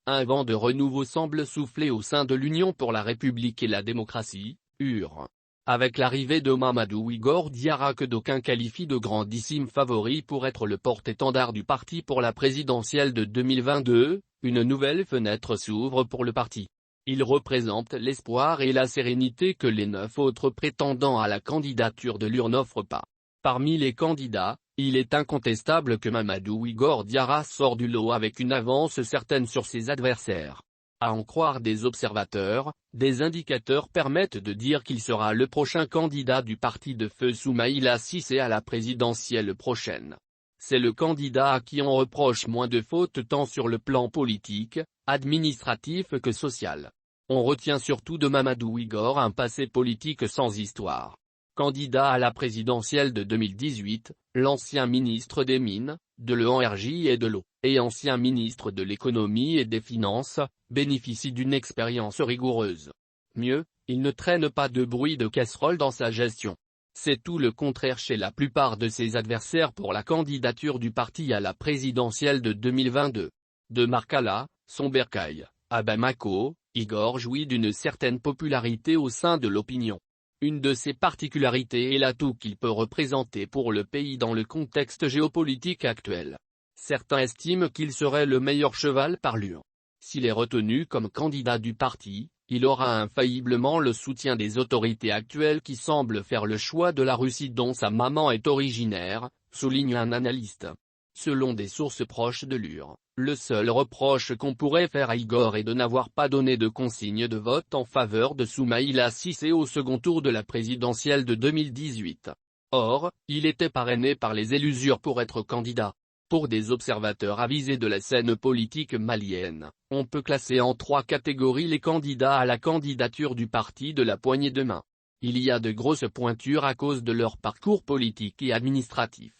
un vent de renouveau semble souffler au sein de l'Union pour la République et la démocratie, UR. Avec l'arrivée de Mamadou Igor Diarra que d'aucuns qualifient de grandissime favori pour être le porte-étendard du parti pour la présidentielle de 2022, une nouvelle fenêtre s'ouvre pour le parti. Il représente l'espoir et la sérénité que les 9 autres prétendants à la candidature de l'UR n'offrent pas. Parmi les candidats, il est incontestable que Mamadou Igor Diarra sort du lot avec une avance certaine sur ses adversaires. À en croire des observateurs, des indicateurs permettent de dire qu'il sera le prochain candidat du parti de feu Soumaïla Cissé à la présidentielle prochaine. C'est le candidat à qui on reproche moins de fautes tant sur le plan politique, administratif que social. On retient surtout de Mamadou Igor un passé politique sans histoire. Candidat à la présidentielle de 2018, l'ancien ministre des Mines, de l'Énergie et de l'Eau, et ancien ministre de l'Économie et des Finances, bénéficie d'une expérience rigoureuse. Mieux, il ne traîne pas de bruit de casserole dans sa gestion. C'est tout le contraire chez la plupart de ses adversaires pour la candidature du parti à la présidentielle de 2022. De Marcala, son bercail, à Bamako, Igor jouit d'une certaine popularité au sein de l'opinion. Une de ses particularités est l'atout qu'il peut représenter pour le pays dans le contexte géopolitique actuel. Certains estiment qu'il serait le meilleur cheval parlure. S'il est retenu comme candidat du parti, il aura infailliblement le soutien des autorités actuelles qui semblent faire le choix de la Russie dont sa maman est originaire, souligne un analyste. Selon des sources proches de l'UR, le seul reproche qu'on pourrait faire à Igor est de n'avoir pas donné de consigne de vote en faveur de Soumaïla Cissé au second tour de la présidentielle de 2018. Or, il était parrainé par les Élusures pour être candidat. Pour des observateurs avisés de la scène politique malienne, on peut classer en 3 catégories les candidats à la candidature du parti de la poignée de main. Il y a de grosses pointures à cause de leur parcours politique et administratif.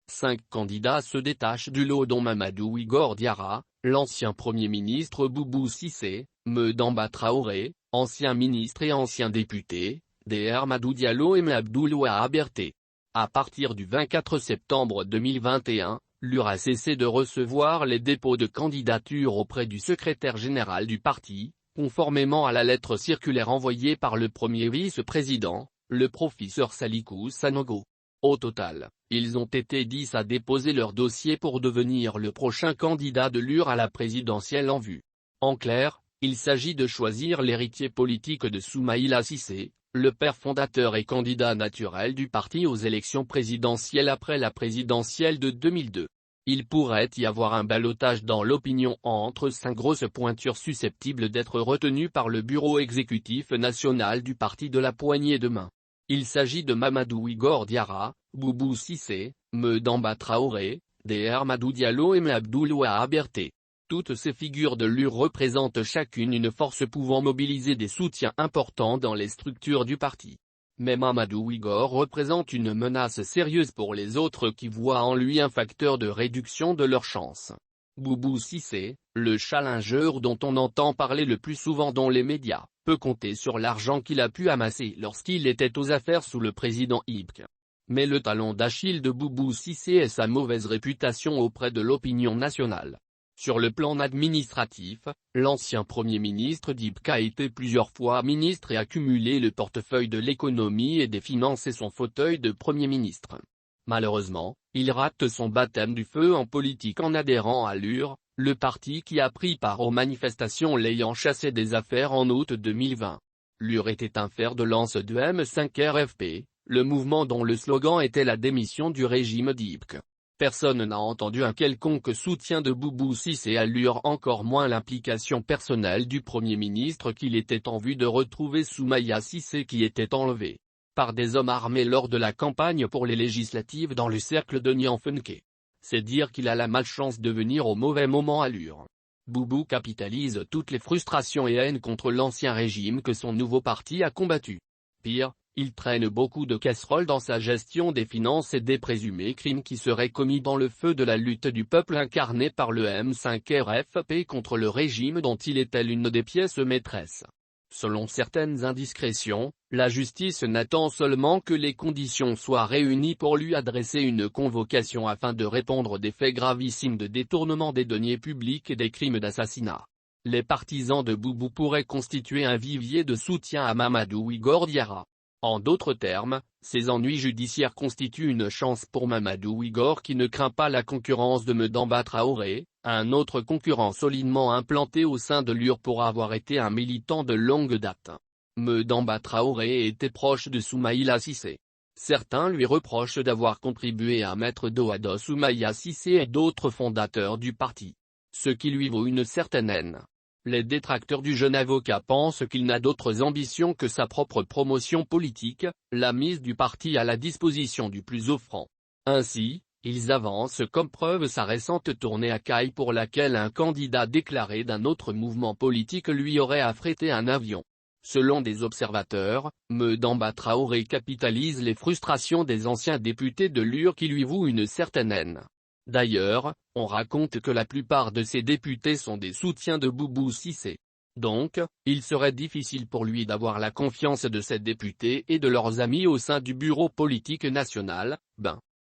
5 candidats se détachent du lot dont Mamadou Igor Diarra, l'ancien Premier ministre Boubou Cissé, Medamba Traoré, ancien ministre et ancien député, Dr Madou Diallo et Abdoul Wahab Berté. À partir du 24 septembre 2021, l'UR a cessé de recevoir les dépôts de candidature auprès du secrétaire général du parti, conformément à la lettre circulaire envoyée par le premier vice-président, le professeur Salikou Sanogo. Au total, ils ont été 10 à déposer leur dossier pour devenir le prochain candidat de l'UR à la présidentielle en vue. En clair, il s'agit de choisir l'héritier politique de Soumaïla Cissé, le père fondateur et candidat naturel du parti aux élections présidentielles après la présidentielle de 2002. Il pourrait y avoir un ballottage dans l'opinion entre 5 grosses pointures susceptibles d'être retenues par le bureau exécutif national du parti de la poignée de main. Il s'agit de Mamadou Igor Diarra, Boubou Cissé, Medamba Traoré, Dr Madou Diallo et Abdoul Wahab Berté. Toutes ces figures de l'UR représentent chacune une force pouvant mobiliser des soutiens importants dans les structures du parti. Mais Mamadou Igor représente une menace sérieuse pour les autres qui voient en lui un facteur de réduction de leurs chances. Boubou Cissé, le challenger dont on entend parler le plus souvent dans les médias, peut compter sur l'argent qu'il a pu amasser lorsqu'il était aux affaires sous le président Ibk. Mais le talon d'Achille de Boubou Cissé est sa mauvaise réputation auprès de l'opinion nationale. Sur le plan administratif, l'ancien Premier ministre d'Ibk a été plusieurs fois ministre et a cumulé le portefeuille de l'économie et des finances et son fauteuil de Premier ministre. Malheureusement, il rate son baptême du feu en politique en adhérant à l'UR, le parti qui a pris part aux manifestations l'ayant chassé des affaires en août 2020. L'UR était un fer de lance de M5 RFP, le mouvement dont le slogan était la démission du régime d'Ibk. Personne n'a entendu un quelconque soutien de Boubou Cissé à l'UR, encore moins l'implication personnelle du Premier ministre qu'il était en vue de retrouver Soumaïla Cissé qui était enlevé par des hommes armés lors de la campagne pour les législatives dans le cercle de Nianfenke. C'est dire qu'il a la malchance de venir au mauvais moment à l'UR. Boubou capitalise toutes les frustrations et haines contre l'ancien régime que son nouveau parti a combattu. Pire, il traîne beaucoup de casseroles dans sa gestion des finances et des présumés crimes qui seraient commis dans le feu de la lutte du peuple incarnée par le M5 RFP contre le régime dont il était l'une des pièces maîtresses. Selon certaines indiscrétions, la justice n'attend seulement que les conditions soient réunies pour lui adresser une convocation afin de répondre des faits gravissimes de détournement des deniers publics et des crimes d'assassinat. Les partisans de Boubou pourraient constituer un vivier de soutien à Mamadou Igor Diarra. En d'autres termes, ces ennuis judiciaires constituent une chance pour Mamadou Igor qui ne craint pas la concurrence de Mdamba Traoré, un autre concurrent solidement implanté au sein de l'UR pour avoir été un militant de longue date. Mdamba Traoré était proche de Soumaïla Cissé. Certains lui reprochent d'avoir contribué à mettre dos à dos Soumaïla Cissé et d'autres fondateurs du parti. Ce qui lui vaut une certaine haine. Les détracteurs du jeune avocat pensent qu'il n'a d'autres ambitions que sa propre promotion politique, la mise du parti à la disposition du plus offrant. Ainsi, ils avancent comme preuve sa récente tournée à Caille pour laquelle un candidat déclaré d'un autre mouvement politique lui aurait affrété un avion. Selon des observateurs, Mdamba Traoré capitalise les frustrations des anciens députés de l'UR qui lui vouent une certaine haine. D'ailleurs, on raconte que la plupart de ces députés sont des soutiens de Boubou Cissé. Donc, il serait difficile pour lui d'avoir la confiance de ces députés et de leurs amis au sein du bureau politique national.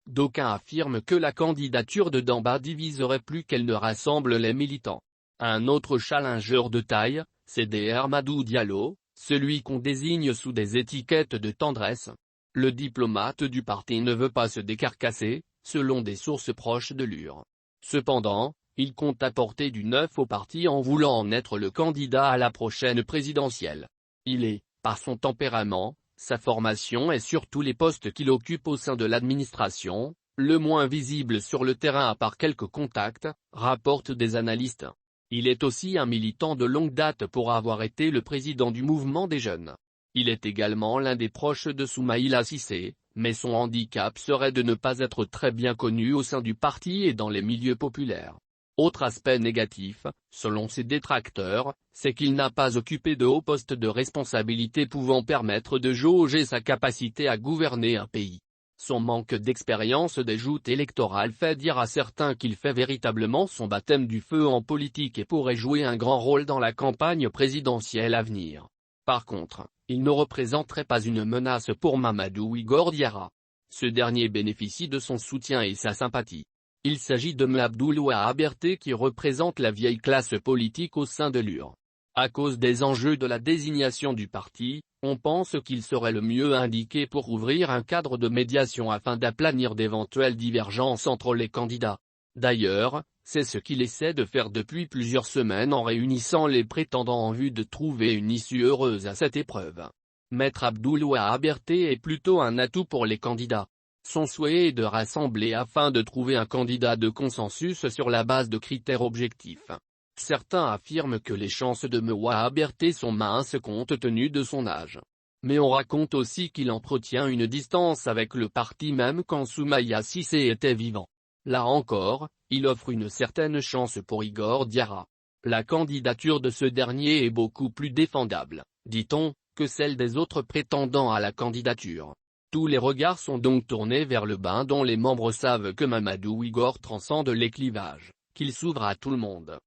D'aucuns affirment que la candidature de Damba diviserait plus qu'elle ne rassemble les militants. Un autre challenger de taille, c'est Dr Madou Diallo, celui qu'on désigne sous des étiquettes de tendresse. Le diplomate du parti ne veut pas se décarcasser, selon des sources proches de l'UR. Cependant, il compte apporter du neuf au parti en voulant en être le candidat à la prochaine présidentielle. Il est, par son tempérament, sa formation et surtout les postes qu'il occupe au sein de l'administration, le moins visible sur le terrain à part quelques contacts, rapportent des analystes. Il est aussi un militant de longue date pour avoir été le président du mouvement des jeunes. Il est également l'un des proches de Soumaïla Cissé, mais son handicap serait de ne pas être très bien connu au sein du parti et dans les milieux populaires. Autre aspect négatif, selon ses détracteurs, c'est qu'il n'a pas occupé de haut poste de responsabilité pouvant permettre de jauger sa capacité à gouverner un pays. Son manque d'expérience des joutes électorales fait dire à certains qu'il fait véritablement son baptême du feu en politique et pourrait jouer un grand rôle dans la campagne présidentielle à venir. Par contre, il ne représenterait pas une menace pour Mamadou Igor Diarra. Ce dernier bénéficie de son soutien et sa sympathie. Il s'agit de M'Abdoul Wahab Berté qui représente la vieille classe politique au sein de l'UR. À cause des enjeux de la désignation du parti, on pense qu'il serait le mieux indiqué pour ouvrir un cadre de médiation afin d'aplanir d'éventuelles divergences entre les candidats. D'ailleurs, c'est ce qu'il essaie de faire depuis plusieurs semaines en réunissant les prétendants en vue de trouver une issue heureuse à cette épreuve. Maître Abdoul Wahab Berté est plutôt un atout pour les candidats. Son souhait est de rassembler afin de trouver un candidat de consensus sur la base de critères objectifs. Certains affirment que les chances de Wahab Berté sont minces compte tenu de son âge. Mais on raconte aussi qu'il entretient une distance avec le parti même quand Soumaïla Cissé était vivant. Là encore, il offre une certaine chance pour Igor Diarra. La candidature de ce dernier est beaucoup plus défendable, dit-on, que celle des autres prétendants à la candidature. Tous les regards sont donc tournés vers le bain dont les membres savent que Mamadou Igor transcende les clivages, qu'il s'ouvre à tout le monde.